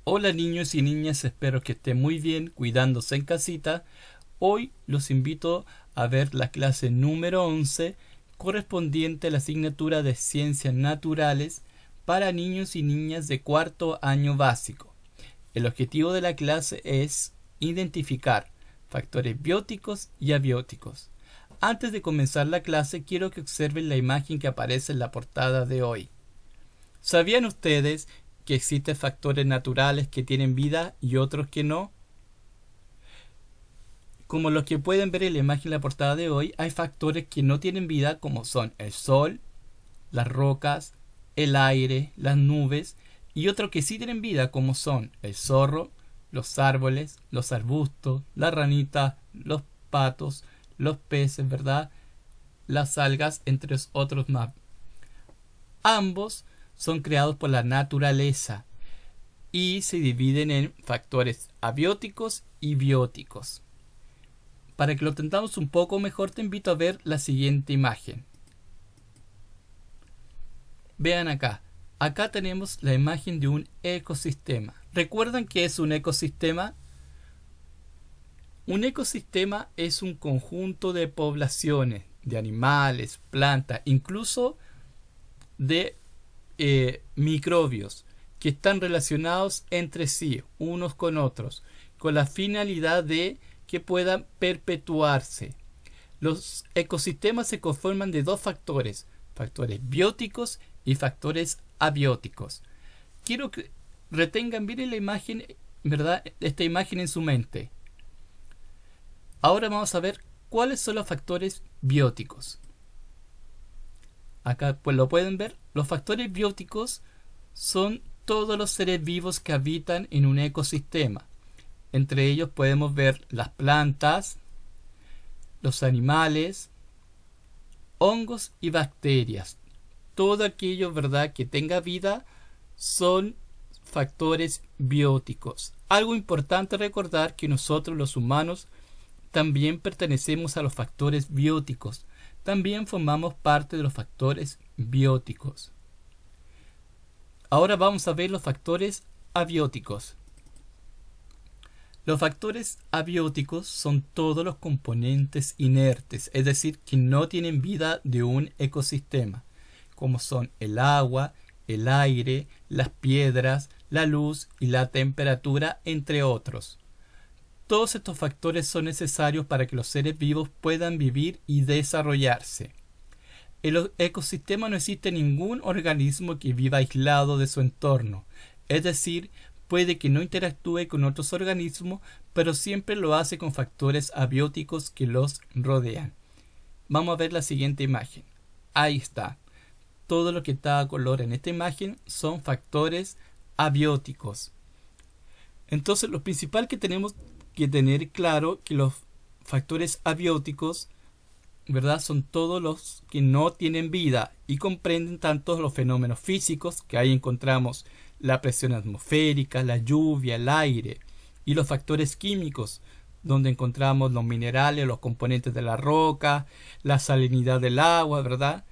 Hola niños y niñas, espero que estén muy bien, cuidándose en casita. Hoy los invito a ver la clase número 11 correspondiente a la asignatura de Ciencias Naturales para niños y niñas de cuarto año básico. El objetivo de la clase es identificar factores bióticos y abióticos. Antes de comenzar la clase, quiero que observen la imagen que aparece en la portada de hoy. ¿Sabían ustedes que existen factores naturales que tienen vida y otros que no? Como los que pueden ver en la imagen en la portada de hoy, hay factores que no tienen vida como son el sol, las rocas, el aire, las nubes, y otros que sí tienen vida como son el zorro, los árboles, los arbustos, la ranita, los patos, los peces, ¿verdad? Las algas, entre otros más. Ambos son creados por la naturaleza y se dividen en factores abióticos y bióticos. Para que lo entendamos un poco mejor, te invito a ver la siguiente imagen. Vean acá. Acá tenemos la imagen de un ecosistema. ¿Recuerdan qué es un ecosistema? Un ecosistema es un conjunto de poblaciones, de animales, plantas, incluso de microbios que están relacionados entre sí, unos con otros, con la finalidad de que puedan perpetuarse. Los ecosistemas se conforman de dos factores, factores bióticos y factores abióticos. Quiero que retengan bien la imagen, ¿verdad? Esta imagen en su mente. Ahora vamos a ver cuáles son los factores bióticos. Acá pues lo pueden ver. Los factores bióticos son todos los seres vivos que habitan en un ecosistema. Entre ellos podemos ver las plantas, los animales, hongos y bacterias. Todo aquello, ¿verdad?, que tenga vida son factores bióticos. Algo importante recordar que nosotros los humanos también pertenecemos a los factores bióticos. También formamos parte de los factores bióticos. Ahora vamos a ver los factores abióticos. Los factores abióticos son todos los componentes inertes, es decir, que no tienen vida de un ecosistema, como son el agua, el aire, las piedras, la luz y la temperatura, entre otros. Todos estos factores son necesarios para que los seres vivos puedan vivir y desarrollarse. En los ecosistemas no existe ningún organismo que viva aislado de su entorno, es decir, puede que no interactúe con otros organismos, pero siempre lo hace con factores abióticos que los rodean. Vamos a ver la siguiente imagen. Ahí está. Todo lo que está a color en esta imagen son factores abióticos. Entonces, lo principal que tenemos que tener claro que los factores abióticos, ¿verdad?, son todos los que no tienen vida y comprenden tanto los fenómenos físicos, que ahí encontramos la presión atmosférica, la lluvia, el aire, y los factores químicos, donde encontramos los minerales, los componentes de la roca, la salinidad del agua, ¿verdad?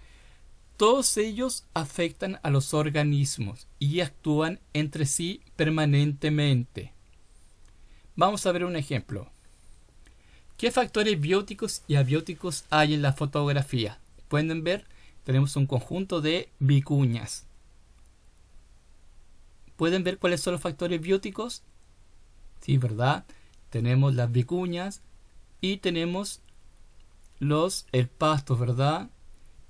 Todos ellos afectan a los organismos y actúan entre sí permanentemente. Vamos a ver un ejemplo. ¿Qué factores bióticos y abióticos hay en la fotografía? Pueden ver, tenemos un conjunto de vicuñas. ¿Pueden ver cuáles son los factores bióticos? Sí, ¿verdad? Tenemos las vicuñas y tenemos el pasto, ¿verdad?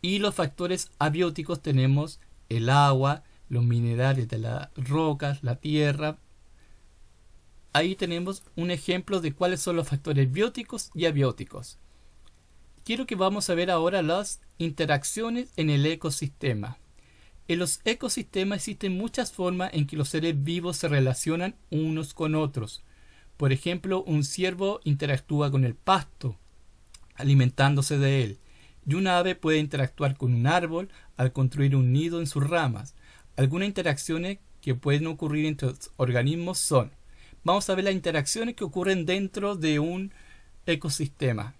Y los factores abióticos tenemos el agua, los minerales de las rocas, la tierra. Ahí tenemos un ejemplo de cuáles son los factores bióticos y abióticos. Quiero que vamos a ver ahora las interacciones en el ecosistema. En los ecosistemas existen muchas formas en que los seres vivos se relacionan unos con otros. Por ejemplo, un ciervo interactúa con el pasto, alimentándose de él, y un ave puede interactuar con un árbol al construir un nido en sus ramas. Algunas interacciones que pueden ocurrir entre los organismos son: vamos a ver las interacciones que ocurren dentro de un ecosistema.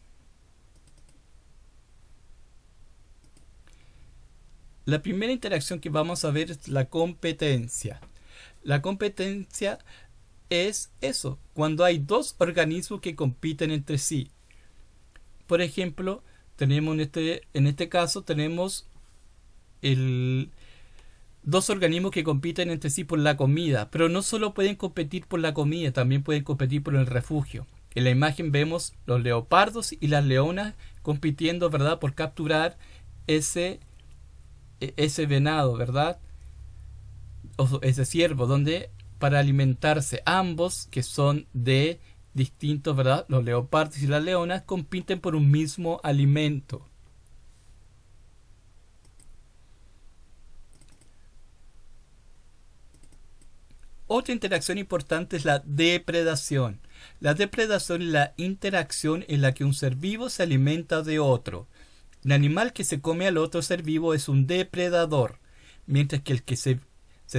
La primera interacción que vamos a ver es la competencia. La competencia es eso, cuando hay dos organismos que compiten entre sí. Por ejemplo, tenemos en este caso tenemos dos organismos que compiten entre sí por la comida, pero no solo pueden competir por la comida, también pueden competir por el refugio. En la imagen vemos los leopardos y las leonas compitiendo, ¿verdad?, por capturar ese venado, ¿verdad?, o ese ciervo, donde para alimentarse ambos, que son de distintos, ¿verdad?, los leopardos y las leonas compiten por un mismo alimento. Otra interacción importante es la depredación. La depredación es la interacción en la que un ser vivo se alimenta de otro. El animal que se come al otro ser vivo es un depredador, mientras que el que se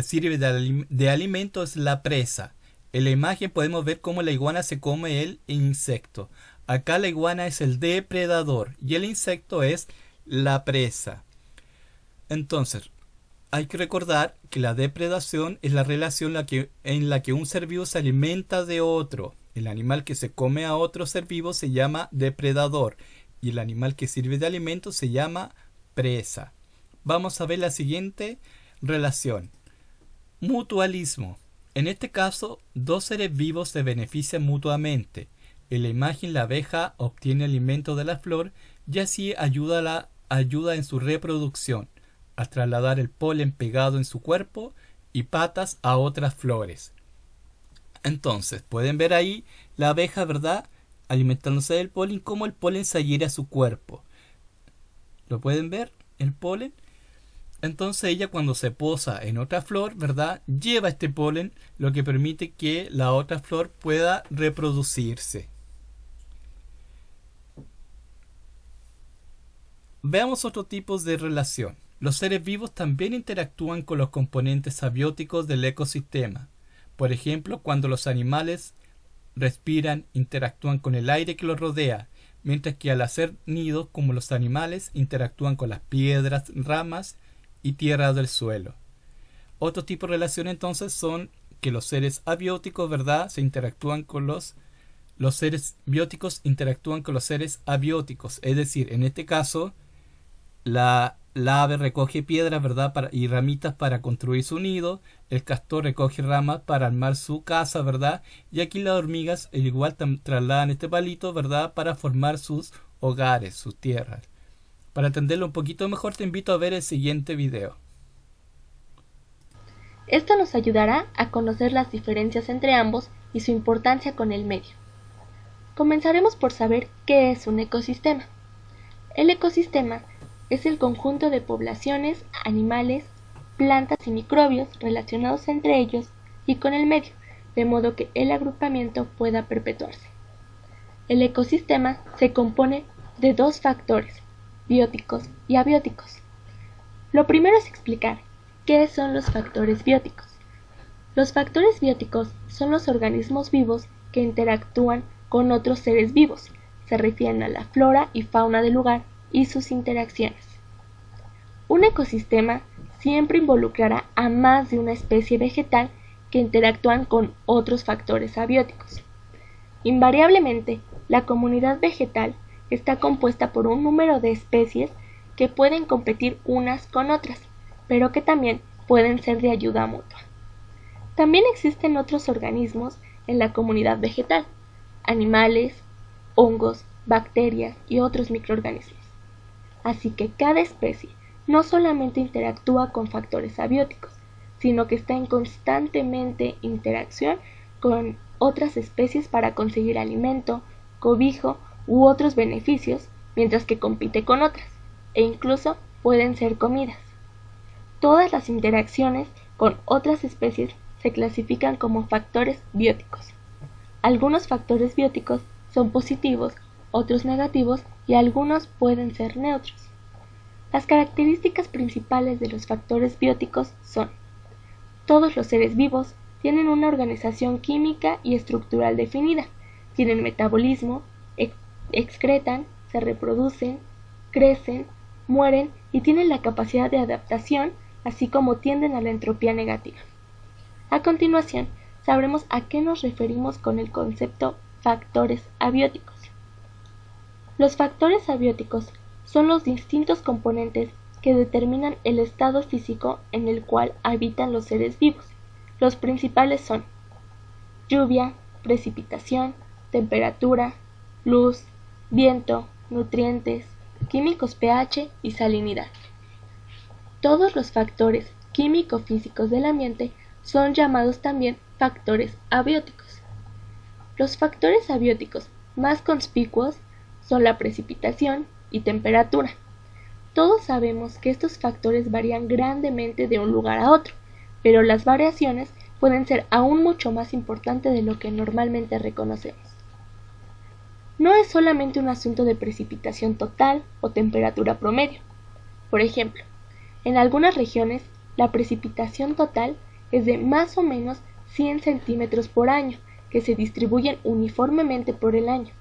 sirve de alimento es la presa. En la imagen podemos ver cómo la iguana se come el insecto. Acá la iguana es el depredador y el insecto es la presa. Entonces, hay que recordar que la depredación es la relación en la que un ser vivo se alimenta de otro. El animal que se come a otro ser vivo se llama depredador y el animal que sirve de alimento se llama presa. Vamos a ver la siguiente relación. Mutualismo. En este caso, dos seres vivos se benefician mutuamente. En la imagen, la abeja obtiene alimento de la flor y así ayuda en su reproducción, a trasladar el polen pegado en su cuerpo y patas a otras flores. Entonces, pueden ver ahí la abeja, ¿verdad?, alimentándose del polen, cómo el polen se adhiere a su cuerpo. ¿Lo pueden ver? El polen. Entonces ella, cuando se posa en otra flor, ¿verdad?, lleva este polen, lo que permite que la otra flor pueda reproducirse. Veamos otros tipos de relación. Los seres vivos también interactúan con los componentes abióticos del ecosistema. Por ejemplo, cuando los animales respiran, interactúan con el aire que los rodea, mientras que al hacer nidos, como los animales, interactúan con las piedras, ramas y tierra del suelo. Otro tipo de relación entonces son que los seres abióticos, ¿verdad?, se interactúan con los seres bióticos interactúan con los seres abióticos. Es decir, en este caso, la ave recoge piedras, ¿verdad?, y ramitas para construir su nido. El castor recoge ramas para armar su casa, ¿verdad? Y aquí las hormigas, al igual, trasladan este palito, ¿verdad?, para formar sus hogares, sus tierras. Para entenderlo un poquito mejor, te invito a ver el siguiente video. Esto nos ayudará a conocer las diferencias entre ambos y su importancia con el medio. Comenzaremos por saber qué es un ecosistema. El ecosistema es el conjunto de poblaciones, animales, plantas y microbios relacionados entre ellos y con el medio, de modo que el agrupamiento pueda perpetuarse. El ecosistema se compone de dos factores, bióticos y abióticos. Lo primero es explicar qué son los factores bióticos. Los factores bióticos son los organismos vivos que interactúan con otros seres vivos. Se refieren a la flora y fauna del lugar y sus interacciones. Un ecosistema siempre involucrará a más de una especie vegetal que interactúan con otros factores abióticos. Invariablemente, la comunidad vegetal está compuesta por un número de especies que pueden competir unas con otras, pero que también pueden ser de ayuda mutua. También existen otros organismos en la comunidad vegetal, animales, hongos, bacterias y otros microorganismos. Así que cada especie no solamente interactúa con factores abióticos, sino que está en constantemente interacción con otras especies para conseguir alimento, cobijo u otros beneficios, mientras que compite con otras, e incluso pueden ser comidas. Todas las interacciones con otras especies se clasifican como factores bióticos. Algunos factores bióticos son positivos, otros negativos y algunos pueden ser neutros. Las características principales de los factores bióticos son: todos los seres vivos tienen una organización química y estructural definida, tienen metabolismo, excretan, se reproducen, crecen, mueren y tienen la capacidad de adaptación, así como tienden a la entropía negativa. A continuación, sabremos a qué nos referimos con el concepto factores abióticos. Los factores abióticos son los distintos componentes que determinan el estado físico en el cual habitan los seres vivos. Los principales son lluvia, precipitación, temperatura, luz, viento, nutrientes, químicos pH y salinidad. Todos los factores químico-físicos del ambiente son llamados también factores abióticos. Los factores abióticos más conspicuos son la precipitación y temperatura. Todos sabemos que estos factores varían grandemente de un lugar a otro, pero las variaciones pueden ser aún mucho más importantes de lo que normalmente reconocemos. No es solamente un asunto de precipitación total o temperatura promedio. Por ejemplo, en algunas regiones la precipitación total es de más o menos 100 centímetros por año, que se distribuyen uniformemente por el año.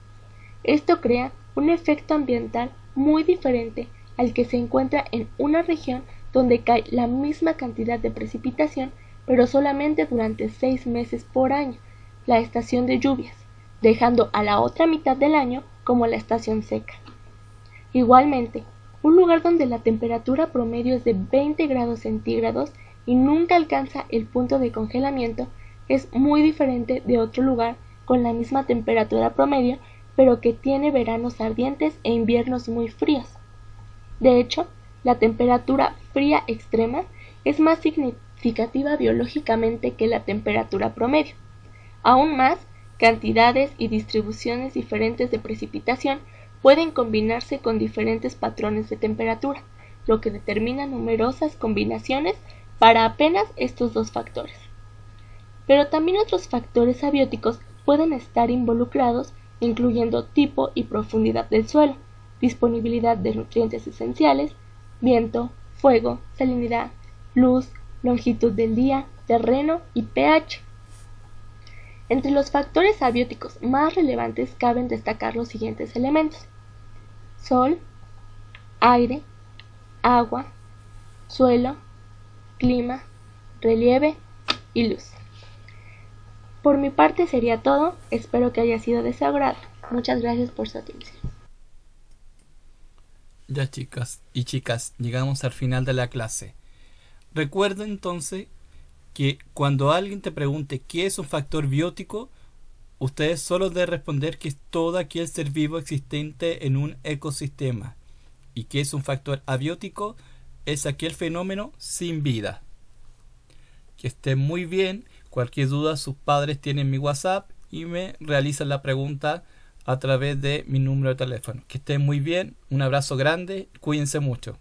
Esto crea un efecto ambiental muy diferente al que se encuentra en una región donde cae la misma cantidad de precipitación, pero solamente durante 6 meses por año, la estación de lluvias, dejando a la otra mitad del año como la estación seca. Igualmente, un lugar donde la temperatura promedio es de 20 grados centígrados y nunca alcanza el punto de congelamiento es muy diferente de otro lugar con la misma temperatura promedio, pero que tiene veranos ardientes e inviernos muy fríos. De hecho, la temperatura fría extrema es más significativa biológicamente que la temperatura promedio. Aún más, cantidades y distribuciones diferentes de precipitación pueden combinarse con diferentes patrones de temperatura, lo que determina numerosas combinaciones para apenas estos dos factores. Pero también otros factores abióticos pueden estar involucrados, incluyendo tipo y profundidad del suelo, disponibilidad de nutrientes esenciales, viento, fuego, salinidad, luz, longitud del día, terreno y pH. Entre los factores abióticos más relevantes caben destacar los siguientes elementos: sol, aire, agua, suelo, clima, relieve y luz. Por mi parte sería todo, espero que haya sido de su agrado. Muchas gracias por su atención. Ya chicas y chicas, llegamos al final de la clase. Recuerda entonces que cuando alguien te pregunte qué es un factor biótico, ustedes solo deben responder que es todo aquel ser vivo existente en un ecosistema, y que es un factor abiótico es aquel fenómeno sin vida. Que estén muy bien. Cualquier duda, sus padres tienen mi WhatsApp y me realizan la pregunta a través de mi número de teléfono. Que estén muy bien, un abrazo grande, cuídense mucho.